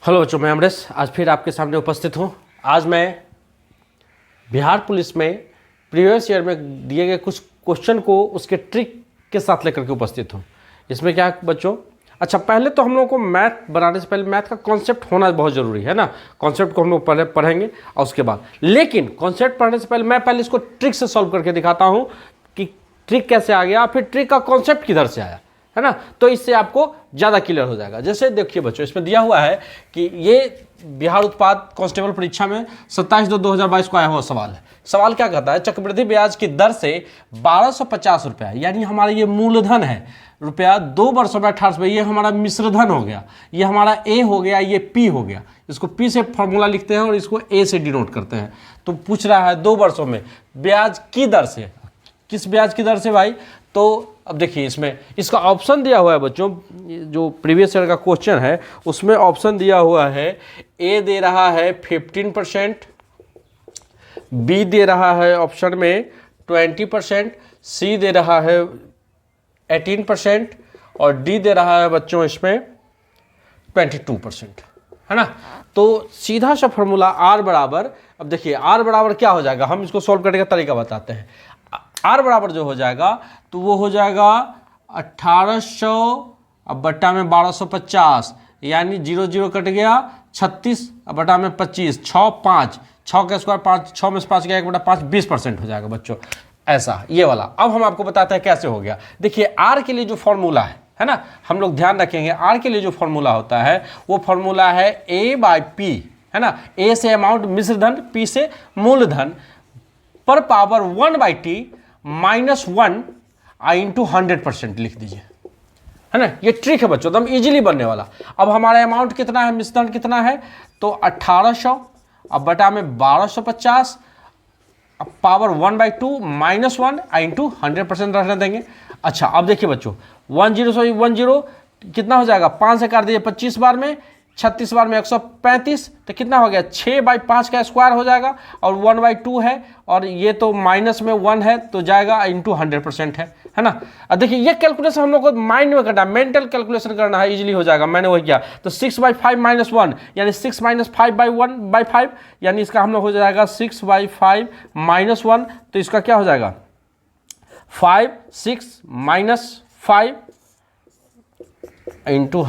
Hello बच्चों, मैं अमरेश आज फिर आपके सामने उपस्थित हूँ। आज मैं बिहार पुलिस में प्रीवियस ईयर में दिए गए कुछ क्वेश्चन को उसके ट्रिक के साथ लेकर के उपस्थित हूँ। इसमें क्या बच्चों, अच्छा पहले तो हम लोगों को मैथ बनाने से पहले मैथ का कॉन्सेप्ट होना बहुत ज़रूरी है ना। कॉन्सेप्ट को हम लोग पहले पढ़ेंगे और उसके बाद, लेकिन कॉन्सेप्ट पढ़ने से पहले मैं पहले इसको ट्रिक से सॉल्व करके दिखाता हूँ कि ट्रिक कैसे आ गया, फिर ट्रिक का कॉन्सेप्ट किधर से आया, है ना। तो इससे आपको ज़्यादा क्लियर हो जाएगा। जैसे देखिए बच्चों, इसमें दिया हुआ है कि ये बिहार उत्पाद कांस्टेबल परीक्षा में 27/2/2022 को आया हुआ सवाल है। सवाल क्या कहता है, चक्रवृद्धि ब्याज की दर से 1250 रुपया, यानी हमारा ये मूलधन है रुपया 2 वर्षों में 18 रुपये, ये हमारा मिश्रधन हो गया, ये हमारा ए हो गया, ये पी हो गया। इसको पी से फॉर्मूला लिखते हैं और इसको ए से डिनोट करते हैं। तो पूछ रहा है 2 वर्षों में ब्याज की दर से, किस ब्याज की दर से भाई। तो अब देखिए इसमें इसका ऑप्शन दिया हुआ है बच्चों, जो प्रीवियस ईयर का क्वेश्चन है उसमें ऑप्शन दिया हुआ है। ए दे रहा है 15%, बी दे रहा है ऑप्शन में 20%, सी दे रहा है 18% और डी दे रहा है बच्चों इसमें 22%, है ना। तो सीधा सा फॉर्मूला आर बराबर, अब देखिए आर बराबर क्या हो जाएगा, हम इसको सॉल्व करने का तरीका बताते हैं। आर बराबर जो हो जाएगा तो वो हो जाएगा 1800 अब बट्टा में 1250, यानी 0 0 कट गया, 36 अब बटा में 25, 6 5, 6 का स्क्वायर 5, 6 में से 5 गया 1/5, 20% हो जाएगा बच्चों, ऐसा ये वाला। अब हम आपको बताते हैं कैसे हो गया। देखिए आर के लिए जो फॉर्मूला है ना, हम लोग ध्यान रखेंगे। आर के लिए जो फॉर्मूला होता है वो फॉर्मूला है A/P, है ना। ए से अमाउंट मिश्रधन, पी से मूलधन, पर पावर 1/T -1 इंटू 100% लिख दीजिए, है ना। ये ट्रिक है बच्चों, एकदम इजीली बनने वाला। अब हमारा अमाउंट कितना है, मिश्रण कितना है, तो 1800 अब बटा में 1250, अब पावर 1/2 -1 इंटू 100% रहने देंगे। अच्छा अब देखिए बच्चों, 10 से 10 कितना हो जाएगा, 5 से काट दीजिए 25 बार में, 36 बार में 135, तो कितना हो गया 6/5 का स्क्वायर हो जाएगा, और 1/2 है और ये तो माइनस में 1 है तो जाएगा इंटू 100% है ना। अब देखिए ये कैलकुलेशन हम लोग को माइंड में करना है, मेंटल कैलकुलेशन करना है, इजीली हो जाएगा। मैंने वही किया, तो 6/5 - 1 यानी 6 - 5/1/5, यानी इसका हम लोग हो जाएगा 6/5 - 1, तो इसका क्या हो जाएगा 5 6 - 5 इंटू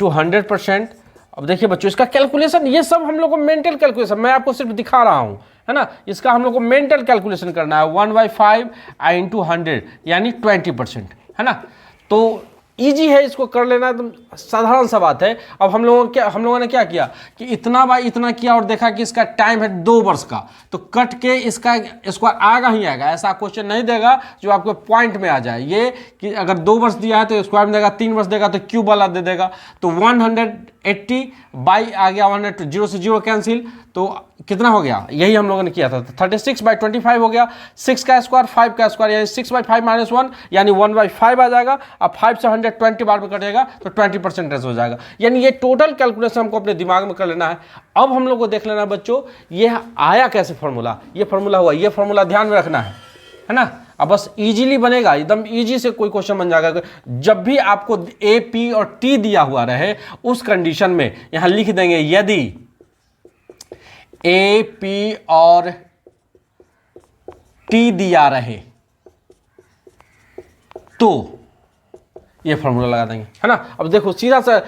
100%। अब देखिए बच्चों इसका कैलकुलेशन, ये सब हम लोग को मेंटल कैलकुलेशन, मैं आपको सिर्फ दिखा रहा हूं, है ना। इसका हम लोग को मेंटल कैलकुलेशन करना है। 1/5 इंटू 100 यानी 20%, है ना। तो इजी है, इसको कर लेना, तो साधारण सा बात है। अब हम लोगों ने क्या किया कि इतना बाई इतना किया और देखा कि इसका टाइम है 2 वर्ष का, तो कट के इसका आएगा ही आएगा। ऐसा क्वेश्चन नहीं देगा जो आपको पॉइंट में आ जाए, ये कि अगर 2 वर्ष दिया है तो स्क्वायर में देगा, 3 वर्ष देगा तो क्यूब वाला दे देगा। तो 180 बाई आ गया 100, 0 से 0 कैंसिल, तो कितना हो गया, यही हम लोगों ने किया था। 36/25 हो गया, 6 का स्क्वायर 5 का स्क्वायर यानी 6/5 - 1 यानी 1/5 आ जाएगा। अब 5 से 120 बार में कटेगा तो 20% हो जाएगा। यानी ये टोटल कैलकुलेशन हमको अपने दिमाग में कर लेना है। अब हम लोग को देख लेना बच्चों ये आया कैसे फॉर्मूला, ये फॉर्मूला हुआ, ये फॉर्मूला ध्यान में रखना है ना। अब बस इजीली बनेगा, एकदम इजी से कोई क्वेश्चन बन जाएगा। जब भी आपको ए पी और टी दिया हुआ रहे उस कंडीशन में यहां लिख देंगे, यदि ए पी और टी दिया रहे तो ये फॉर्मूला लगा देंगे, है ना। अब देखो सीधा सा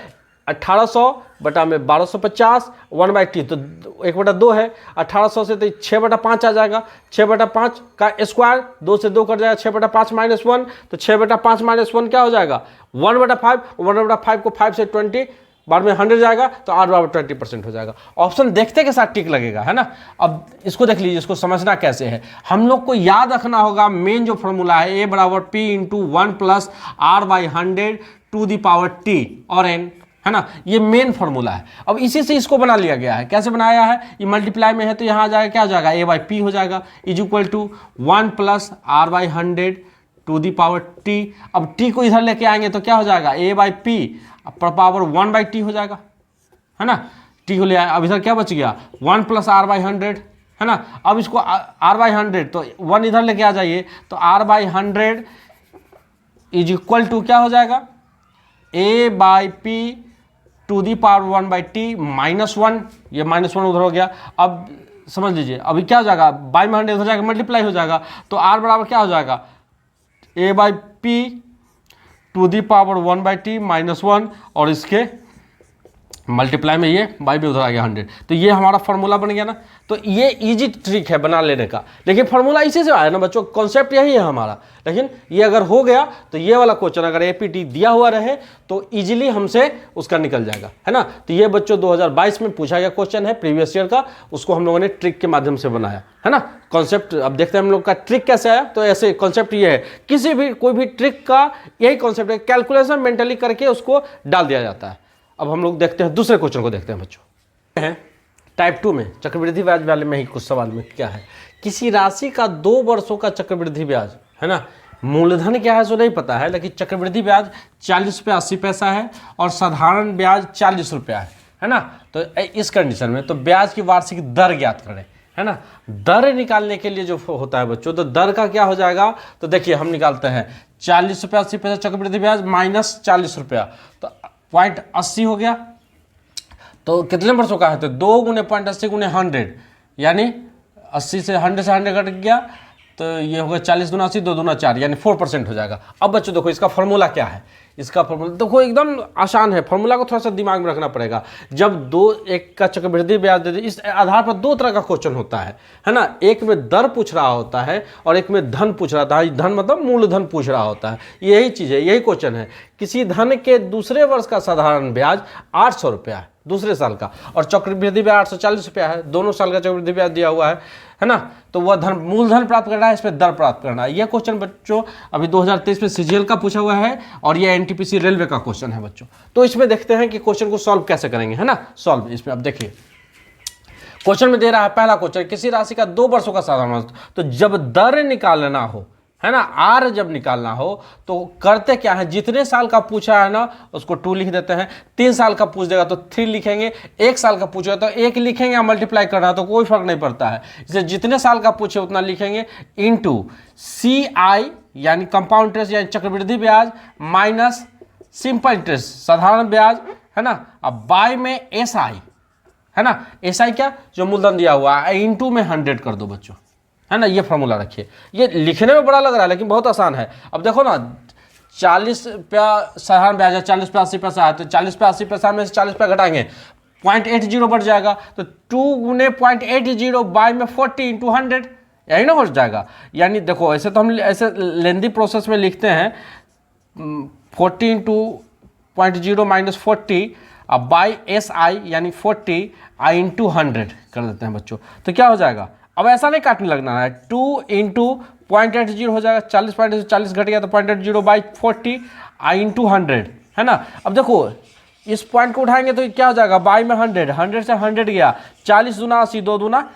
1800 बटा में 1250 1/T, तो 1/2 है। 1800 से तो 6/5 आ जाएगा, 6/5 का स्क्वायर 2 से 2 कट जाएगा, 6/5 - 1, तो 6/5 - 1 क्या हो जाएगा 1/5, 1/5 को 5 से 20 बार में 100 जाएगा, तो R बराबर 20% हो जाएगा। ऑप्शन देखते के साथ टिक लगेगा, है ना। अब इसको देख लीजिए, इसको समझना कैसे है। हम लोग को याद रखना होगा मेन जो फॉर्मूला है, A = P × 1 + R/100 to the power T और N, है ना। ये मेन फॉर्मूला है। अब इसी से इसको बना लिया गया है। कैसे बनाया है, ये मल्टीप्लाई में है तो यहाँ आ जाएगा, क्या हो जाएगा A/P हो जाएगा, = 1 + R/100 to the power T। अब T को इधर लेके आएंगे तो क्या हो जाएगा A/P पर पावर 1/T हो जाएगा, है ना। T को ले आए, अब इधर क्या बच गया 1 + R/100, है ना। अब इसको R/100 तो 1 इधर लेके आ जाइए, तो R/100 = क्या हो जाएगा A/P to the power 1/t -1, ये -1 उधर हो गया। अब समझ लीजिए अभी क्या हो जाएगा, बाई में 100 हो जाएगा, मल्टीप्लाई हो जाएगा, तो r बराबर क्या हो जाएगा, a/p to the power 1/t -1 और इसके मल्टीप्लाई में ये बाई भी उधर आ गया 100। तो ये हमारा फॉर्मूला बन गया ना। तो ये इजी ट्रिक है बना लेने का, लेकिन फॉर्मूला इसी से आया ना बच्चों, कॉन्सेप्ट यही है हमारा। लेकिन ये अगर हो गया तो ये वाला क्वेश्चन अगर एपीटी दिया हुआ रहे तो इजीली हमसे उसका निकल जाएगा, है ना। तो ये बच्चों 2022 में पूछा गया क्वेश्चन है प्रीवियस ईयर का, उसको हम लोगों ने ट्रिक के माध्यम से बनाया, है ना। कॉन्सेप्ट अब देखते हैं हम लोग का ट्रिक कैसे आया। तो ऐसे कॉन्सेप्ट ये है, किसी भी कोई भी ट्रिक का यही कॉन्सेप्ट है, कैलकुलेशन मेंटली करके उसको डाल दिया जाता है। अब हम लोग देखते हैं दूसरे क्वेश्चन को, देखते हैं बच्चों। हैं टाइप 2 में चक्रवृद्धि ब्याज वाले में ही कुछ सवाल में क्या है, किसी राशि का 2 वर्षों का चक्रवृद्धि ब्याज, है ना, मूलधन क्या है सो नहीं पता है, लेकिन चक्रवृद्धि ब्याज 40 रुपये 80 पैसा है और साधारण ब्याज 40 रुपया है ना। तो इस कंडीशन में तो ब्याज की वार्षिक दर ज्ञात करें, है ना। दर निकालने के लिए जो होता है बच्चों, तो दर का क्या हो जाएगा, तो देखिए हम निकालते हैं 40 रुपये 80 पैसा चक्रवृद्धि ब्याज माइनस 40 रुपया, तो 0.80 हो गया। तो कितने वर्षों का है, तो 2 × 0.80 × 100, यानी 80 से 100 कट गया, तो ये होगा 40 दूना 80, 2 दूना 4, यानी 4% हो जाएगा। अब बच्चों देखो इसका फॉर्मूला क्या है, इसका फॉर्मूला देखो एकदम आसान है, फॉर्मूला को थोड़ा सा दिमाग में रखना पड़ेगा। जब एक का चक्रवृद्धि ब्याज दे, इस आधार पर 2 तरह का क्वेश्चन होता है ना। एक में दर पूछ रहा होता है और एक में धन पूछ रहा था, धन मतलब मूलधन पूछ रहा होता है। यही चीज़ है, यही क्वेश्चन है। किसी धन के दूसरे वर्ष का साधारण ब्याज 800 रुपया है दूसरे साल का, और चक्रवृद्धि ब्याज 840 रुपया है, दोनों साल का चक्रवृद्धि ब्याज दिया हुआ है ना। तो वह धन मूलधन प्राप्त करना है, इस पर दर प्राप्त करना है। यह क्वेश्चन बच्चों अभी 2023 में सीजीएल का पूछा हुआ है और यह एनटीपीसी रेलवे का क्वेश्चन है बच्चों। तो इसमें देखते हैं कि क्वेश्चन को सॉल्व कैसे करेंगे, है ना। सॉल्व इसमें अब देखिए क्वेश्चन में दे रहा है, पहला क्वेश्चन, किसी राशि का 2 वर्षों का साधारण, तो जब दर निकालना हो, है ना, आर जब निकालना हो तो करते क्या है, जितने साल का पूछा है ना उसको 2 लिख देते हैं, 3 साल का पूछ देगा तो 3 लिखेंगे, 1 साल का पूछेगा तो 1 लिखेंगे, या मल्टीप्लाई करना तो कोई फर्क नहीं पड़ता है। इसलिए जितने साल का पूछे उतना लिखेंगे, इनटू CI यानी कंपाउंड इंटरेस्ट यानी चक्रवृद्धि ब्याज माइनस सिंपल इंटरेस्ट साधारण ब्याज, है ना। अब बाय में SI, है ना, SI क्या, जो मूलधन दिया हुआ है, इनटू में 100 कर दो बच्चों, है ना। ये फॉर्मूला रखिए, ये लिखने में बड़ा लग रहा है लेकिन बहुत आसान है। अब देखो ना 40 रुपया साधारण ब्याज है, 40 रुपया 80 पैसा है, तो 40 रुपया 80 पैसा में से 40 रुपया घटाएंगे 0.80 बढ़ जाएगा, तो 2 × 0.80 बाय में 40 × 100, यही ना हो जाएगा। यानी देखो ऐसे तो हम ऐसे लेंदी प्रोसेस में लिखते हैं 40 × 0.0 माइनस 40 अब बाई SI यानी 40 I × 100 कर देते हैं बच्चों। तो क्या हो जाएगा, अब ऐसा नहीं काटने लगना है, 2 × 0.80 हो जाएगा, 40 घट गया तो 0.80 बाई 40 I × 100, है ना। अब देखो इस पॉइंट को उठाएंगे तो क्या हो जाएगा, बाई में 100 से 100 गया, 40 दूना 80, 2 दूना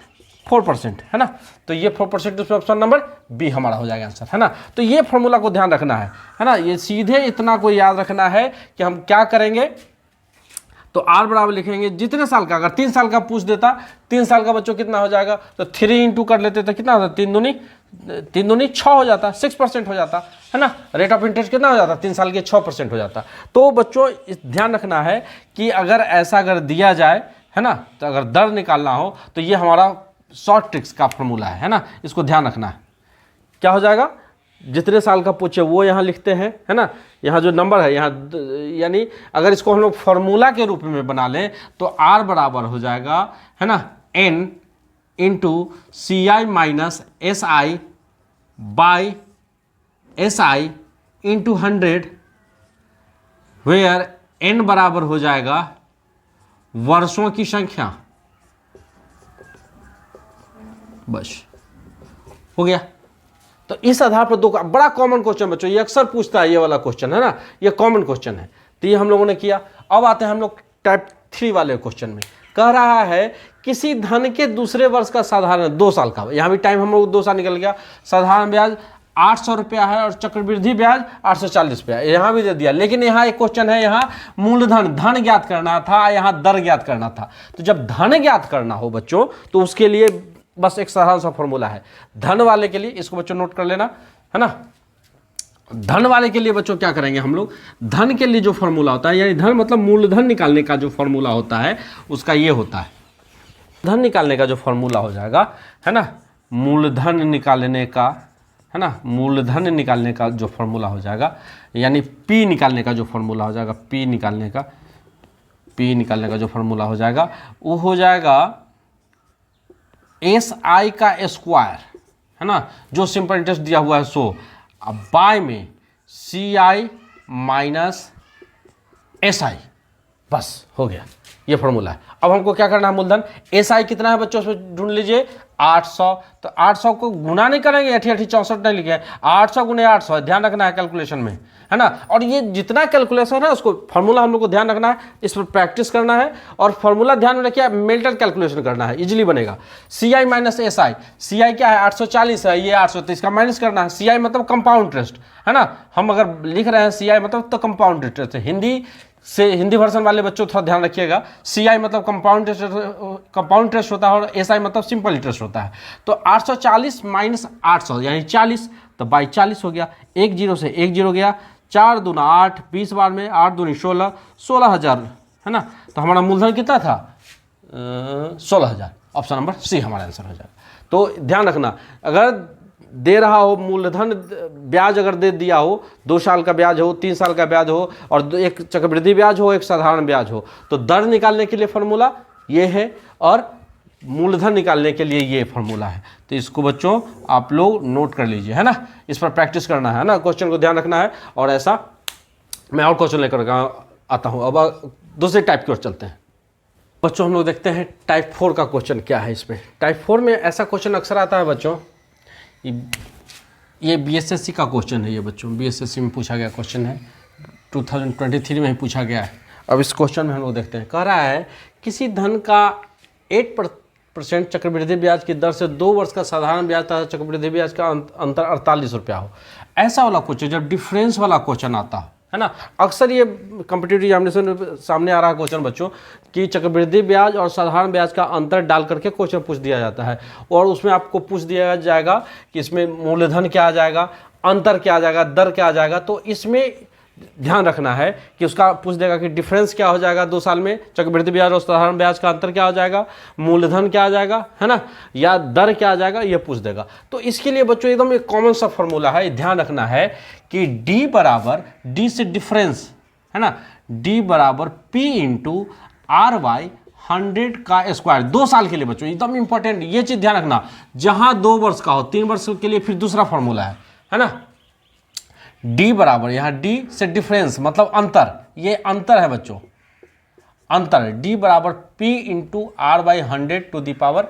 4%, है ना। तो ये 4% उसमें ऑप्शन नंबर बी हमारा हो जाएगा आंसर, है ना। तो ये फॉर्मूला को ध्यान रखना है ना। ये सीधे इतना को याद रखना है कि हम क्या करेंगे, तो R बराबर लिखेंगे जितने साल का, अगर 3 साल का पूछ देता, 3 साल का बच्चों कितना हो जाएगा, तो 3 × कर लेते तो कितना होता, 3 दूनी 6 हो जाता, 6% हो जाता, है ना। रेट ऑफ इंटरेस्ट कितना हो जाता, 3 साल के 6% हो जाता। तो बच्चों ध्यान रखना है कि अगर ऐसा अगर दिया जाए, है ना, तो अगर दर निकालना हो तो ये हमारा शॉर्ट ट्रिक्स का फॉर्मूला है ना। इसको ध्यान रखना है, क्या हो जाएगा, जितने साल का पूछे वो यहाँ लिखते हैं, है ना। यहाँ जो नंबर है यहाँ, यानी अगर इसको हम लोग फॉर्मूला के रूप में बना लें तो R बराबर हो जाएगा, है ना, N × CI minus SI by SI × 100, where N बराबर हो जाएगा वर्षों की संख्या। बस हो गया। तो इस आधार पर 2 का बड़ा कॉमन क्वेश्चन बच्चों, ये अक्सर पूछता है, ये वाला क्वेश्चन, है ना, ये कॉमन क्वेश्चन है। तो ये हम लोगों ने किया। अब आते हैं हम लोग टाइप 3 वाले क्वेश्चन में। कह रहा है किसी धन के दूसरे वर्ष का साधारण 2 साल का, यहाँ भी टाइम हम लोग 2 साल निकल गया, साधारण ब्याज 800 रुपया है और चक्रवृद्धि ब्याज 840 रुपया, यहाँ भी दे दिया। लेकिन यहाँ एक क्वेश्चन है, यहाँ मूलधन धन ज्ञात करना था, यहाँ दर ज्ञात करना था। तो जब धन ज्ञात करना हो बच्चों तो उसके लिए बस एक साधारण सा फॉर्मूला है धन वाले के लिए, इसको बच्चों नोट कर लेना, है ना। धन वाले के लिए बच्चों क्या करेंगे हम लोग, धन के लिए जो फॉर्मूला होता है, यानी धन मतलब मूलधन निकालने का जो फॉर्मूला होता है उसका ये होता है, धन निकालने का जो फॉर्मूला हो जाएगा, है ना, मूलधन निकालने का, है ना, मूलधन निकालने का जो फॉर्मूला हो जाएगा, यानी पी निकालने का जो फॉर्मूला हो जाएगा, पी निकालने का जो फॉर्मूला हो जाएगा वो हो जाएगा एस आई का स्क्वायर, है ना, जो सिंपल इंटरेस्ट दिया हुआ है सो, अब बाय में सी आई माइनस एस आई, बस हो गया, ये फॉर्मूला है। अब हमको क्या करना है, मूलधन एस आई कितना है बच्चों, उसमें ढूंढ लीजिए 800, तो 800 को गुना नहीं करेंगे, 8864 नहीं लिखे, 800 गुने 800 ध्यान रखना है कैलकुलेशन में, है ना। और ये जितना कैलकुलेशन है उसको फॉर्मूला हम लोग को ध्यान रखना है, इस पर प्रैक्टिस करना है, और फॉर्मूला ध्यान में रखिए, मेल्टेड कैलकुलेशन करना है, इजीली बनेगा। सी आई माइनस एस आई, सी आई क्या है 840 है, ये 800, तो इसका माइनस करना है। सी आई मतलब कंपाउंड इंटरेस्ट, है ना, हम अगर लिख रहे हैं सी आई मतलब तो कंपाउंड इंटरेस्ट है, हिंदी वर्जन वाले बच्चों थोड़ा ध्यान रखिएगा, सी आई मतलब कंपाउंड इंटरेस्ट होता है और एस आई मतलब सिंपल इंटरेस्ट होता है। तो 840 माइनस 800 यानी 40, तो बाई 40 हो गया, 1 0 से 1 0 गया, 4 दूना 8, 20 बार में 8 दूनी 16, 16,000, है ना। तो हमारा मूलधन कितना था 16,000, ऑप्शन नंबर सी हमारा आंसर हो जाएगा। तो ध्यान रखना, अगर दे रहा हो मूलधन, ब्याज अगर दे दिया हो, 2 साल का ब्याज हो, 3 साल का ब्याज हो, और एक चक्रवृद्धि ब्याज हो, एक साधारण ब्याज हो, तो दर निकालने के लिए फॉर्मूला ये है और मूलधन निकालने के लिए ये फॉर्मूला है। तो इसको बच्चों आप लोग नोट कर लीजिए, है ना, इस पर प्रैक्टिस करना है ना, क्वेश्चन को ध्यान रखना है। और ऐसा मैं और क्वेश्चन लेकर आता हूँ। अब दूसरे टाइप की ओर चलते हैं बच्चों, हम लोग देखते हैं टाइप 4 का क्वेश्चन क्या है। इसमें टाइप 4 में ऐसा क्वेश्चन अक्सर आता है बच्चों, ये बीएसएससी का क्वेश्चन है, ये बच्चों बीएसएससी में पूछा गया क्वेश्चन है, 2023 में ही पूछा गया है। अब इस क्वेश्चन में हम लोग देखते हैं, कह रहा है किसी धन का 8% चक्रवृद्धि ब्याज की दर से 2 वर्ष का साधारण ब्याज तथा चक्रवृद्धि ब्याज का अंतर 48 रुपया हो। ऐसा वाला क्वेश्चन, जब डिफरेंस वाला क्वेश्चन आता है ना, अक्सर ये कॉम्पिटिटिव एग्जामिनेशन में सामने आ रहा है क्वेश्चन बच्चों कि चक्रवृद्धि ब्याज और साधारण ब्याज का अंतर डाल करके क्वेश्चन पूछ दिया जाता है, और उसमें आपको पूछ दिया जाएगा कि इसमें मूलधन क्या आ जाएगा, अंतर क्या आ जाएगा, दर क्या आ जाएगा। तो इसमें ध्यान रखना है कि उसका पूछ देगा कि डिफरेंस क्या हो जाएगा 2 साल में, चक्रवृद्धि ब्याज और साधारण ब्याज का अंतर क्या हो जाएगा, मूलधन क्या आ जाएगा, है ना, या दर क्या आ जाएगा, ये पूछ देगा। तो इसके लिए बच्चों एकदम एक कॉमन सा फॉर्मूला है, ध्यान रखना है कि डी बराबर, डी से डिफरेंस, है ना, डी बराबर पी इंटू आर बाई 100 का स्क्वायर, 2 साल के लिए बच्चों एकदम इंपॉर्टेंट, ये चीज ध्यान रखना। जहां 2 वर्ष का हो, 3 वर्ष के लिए फिर दूसरा फॉर्मूला है ना। डी बराबर, यहां डी से डिफरेंस मतलब अंतर, ये अंतर है बच्चों, अंतर, डी बराबर P into R by 100 to the power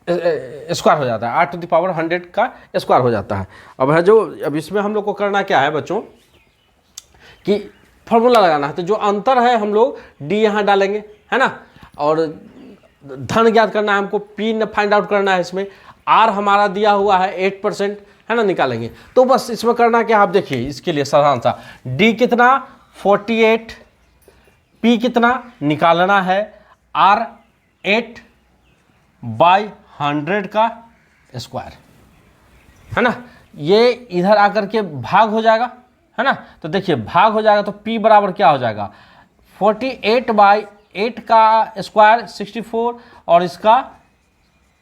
square हो जाता है, 8 टू द पावर 100 का स्क्वायर हो जाता है। अब इसमें हम लोग को करना क्या है बच्चों कि फॉर्मूला लगाना है। तो जो अंतर है हम लोग डी यहाँ डालेंगे, है ना, और धन ज्ञात करना है हमको, पी फाइंड आउट करना है। इसमें आर हमारा दिया हुआ है 8%, है ना, निकालेंगे। तो बस इसमें करना क्या, आप देखिए इसके लिए साधारण सा, डी कितना 48, पी कितना निकालना है, आर 8 बाई 100 का स्क्वायर, है ना, ये इधर आकर के भाग हो जाएगा, है ना। तो देखिए भाग हो जाएगा तो P बराबर क्या हो जाएगा, 48 बाई 8 का स्क्वायर 64, और इसका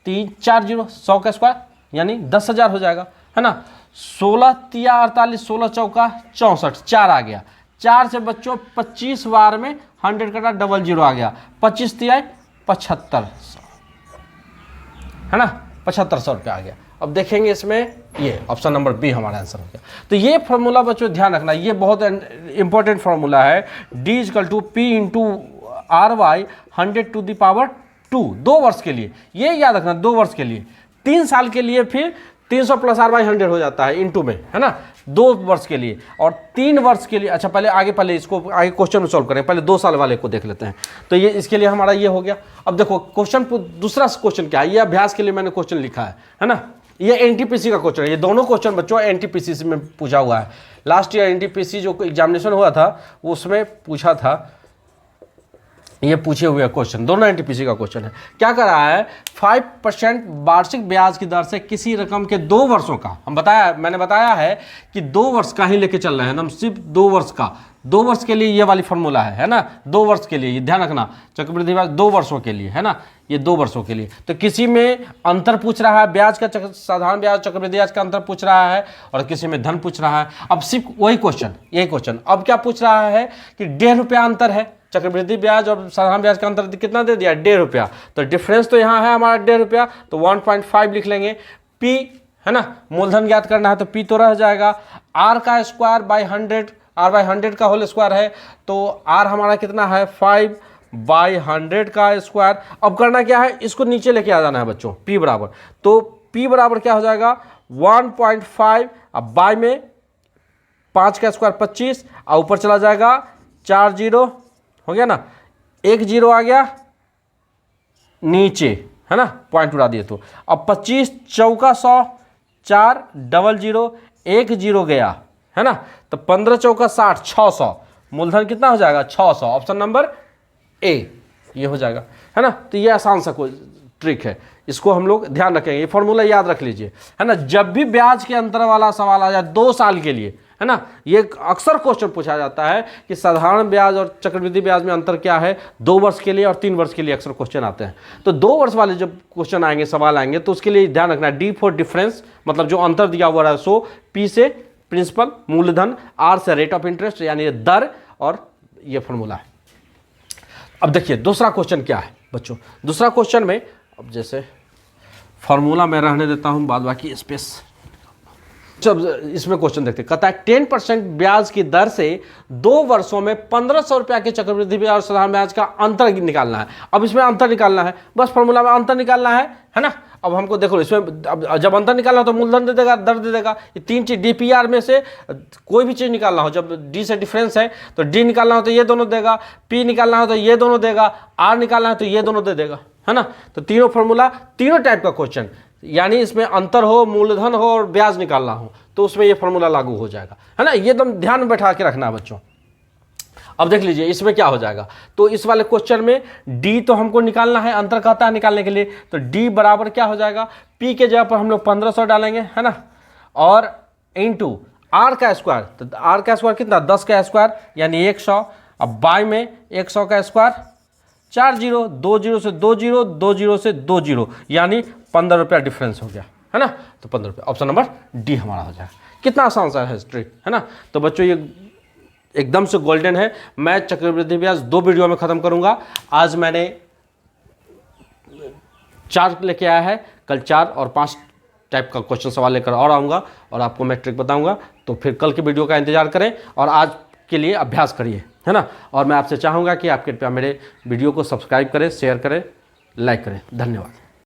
3 4 0 100 का स्क्वायर यानी 10,000 हो जाएगा, है ना। 16 तिया 48, 16 चौका 64, 4 आ गया, 4 से बच्चों 25 बार में 100 कटा, 00 आ गया, 25 तिया 7500, है ना, 7500 रुपया आ गया। अब देखेंगे इसमें, ये ऑप्शन नंबर बी हमारा आंसर हो गया। तो ये फॉर्मूला बच्चों ध्यान रखना, ये बहुत इंपॉर्टेंट फॉर्मूला है, D equal to P into R by 100 to the power 2, 2 वर्ष के लिए, ये याद रखना, 2 वर्ष के लिए। 3 साल के लिए फिर 300 प्लस आर बाई 100 हो जाता है इंटू में, है ना, 2 वर्ष के लिए। और 3 वर्ष के लिए, अच्छा पहले इसको आगे क्वेश्चन सॉल्व करें, पहले 2 साल वाले को देख लेते हैं। तो ये इसके लिए हमारा ये हो गया। अब देखो क्वेश्चन, दूसरा क्वेश्चन क्या है, ये अभ्यास के लिए मैंने क्वेश्चन लिखा है ना, ये एनटीपीसी का क्वेश्चन है। ये दोनों क्वेश्चन बच्चों एनटीपीसी में पूछा हुआ है। लास्ट ईयर एनटीपीसी जो एग्जामिनेशन हुआ था उसमें पूछा था ये पूछे हुए क्वेश्चन, दोनों एनटीपीसी का क्वेश्चन है। क्या कर रहा है, 5% वार्षिक ब्याज की दर से किसी रकम के 2 वर्षों का, मैंने बताया है कि 2 वर्ष का ही लेके चल रहे हैं हम, सिर्फ 2 वर्ष का, 2 वर्ष के लिए ये वाली फॉर्मूला है ना, 2 वर्ष के लिए, ये ध्यान रखना, चक्रवृद्धि ब्याज 2 वर्षों के लिए है ना, ये 2 वर्षों के लिए। तो किसी में अंतर पूछ रहा है, ब्याज का साधारण ब्याज चक्रवृद्धि ब्याज का अंतर पूछ रहा है, और किसी में धन पूछ रहा है। अब सिर्फ वही क्वेश्चन, यही क्वेश्चन, अब क्या पूछ रहा है कि 1.5 रुपया अंतर है, चक्रवृद्धि ब्याज और साधारण ब्याज का अंतर कितना दे दिया, 1.5 रुपया। तो डिफरेंस तो यहाँ है हमारा 1.5 रुपया, तो 1.5 लिख लेंगे। पी है ना, मूलधन ज्ञात करना है तो पी तो रह जाएगा, आर का स्क्वायर बाई 100, आर बाई 100 का होल स्क्वायर है, तो आर हमारा कितना है 5/100 का स्क्वायर। अब करना क्या है, इसको नीचे लेके आ जाना है बच्चों, पी बराबर, तो पी बराबर क्या हो जाएगा 1.5, अब बाय में 5 का स्क्वायर 25, और ऊपर चला जाएगा 4 जीरो, हो गया ना, 1 जीरो आ गया नीचे है ना, पॉइंट उड़ा दिए। तो अब 25 चौका 100, 4 डबल जीरो, 1 जीरो गया है ना, तो 15 चौका 60, 600, मूलधन कितना हो जाएगा 600, ऑप्शन नंबर ए ये हो जाएगा है ना। तो ये आसान सा कोई ट्रिक है, इसको हम लोग ध्यान रखेंगे, ये फॉर्मूला याद रख लीजिए है ना। जब भी ब्याज के अंतर वाला सवाल आ जाए 2 साल के लिए है ना, ये अक्सर क्वेश्चन पूछा जाता है कि साधारण ब्याज और चक्रवृद्धि ब्याज में अंतर क्या है, 2 वर्ष के लिए और 3 वर्ष के लिए अक्सर क्वेश्चन आते हैं। तो 2 वर्ष वाले जब क्वेश्चन आएंगे, सवाल आएंगे, तो उसके लिए ध्यान रखना, डी फॉर डिफरेंस, मतलब जो अंतर दिया हुआ है, सो पी से प्रिंसिपल मूलधन, आर से रेट ऑफ इंटरेस्ट यानी दर, और ये फॉर्मूला है। अब देखिए दूसरा क्वेश्चन क्या है बच्चों, दूसरा क्वेश्चन में, अब जैसे फॉर्मूला मैं रहने देता हूं, बाद बाकी स्पेस, जब इसमें क्वेश्चन देखते हैं, कहता है 10% ब्याज की दर से 2 वर्षों में 1500 रुपया के चक्रवृद्धि ब्याज और साधारण ब्याज का अंतर निकालना है। अब इसमें अंतर निकालना है, बस फॉर्मूला में अंतर निकालना है ना। अब हमको देखो इसमें, अब जब अंतर निकालना हो तो मूलधन दे देगा, दर दे देगा, ये 3 चीज डीपीआर में से कोई भी चीज निकालना हो, जब डी से डिफरेंस है तो डी निकालना हो तो ये दोनों देगा, पी निकालना हो तो ये दोनों देगा, आर निकालना है तो ये दोनों दे देगा है ना। तो तीनों फॉर्मूला, तीनों टाइप का क्वेश्चन, यानी इसमें अंतर हो, मूलधन हो और ब्याज निकालना हो, तो उसमें ये फॉर्मूला लागू हो जाएगा है ना। ये एकदम ध्यान में बैठा के रखना है बच्चों। अब देख लीजिए इसमें क्या हो जाएगा, तो इस वाले क्वेश्चन में डी तो हमको निकालना है, अंतर कहता है निकालने के लिए, तो डी बराबर क्या हो जाएगा, पी के जगह पर हम लोग 1500 डालेंगे है ना, और इंटू आर का स्क्वायर, तो आर का स्क्वायर कितना 10 का स्क्वायर यानी 100, अब बाय में 100 का स्क्वायर, 4 जीरो, 2 जीरो से 2 जीरो, 2 जीरो से 2 जीरो, यानी 15 रुपया डिफरेंस हो गया है ना। तो 15 रुपया, ऑप्शन नंबर डी हमारा हो जाएगा। कितना आसान सा है ट्रिक है ना। तो बच्चों ये एकदम से गोल्डन है। मैं चक्रवृद्धि ब्याज 2 वीडियो में खत्म करूंगा। आज मैंने 4 लेके आया है, कल 4 और 5 टाइप का क्वेश्चन सवाल लेकर और आऊँगा और आपको मैं ट्रिक बताऊँगा। तो फिर कल के वीडियो का इंतजार करें और आज के लिए अभ्यास करिए है ना। और मैं आपसे चाहूँगा कि आप कृपया मेरे वीडियो को सब्सक्राइब करें, शेयर करें, लाइक करें। धन्यवाद।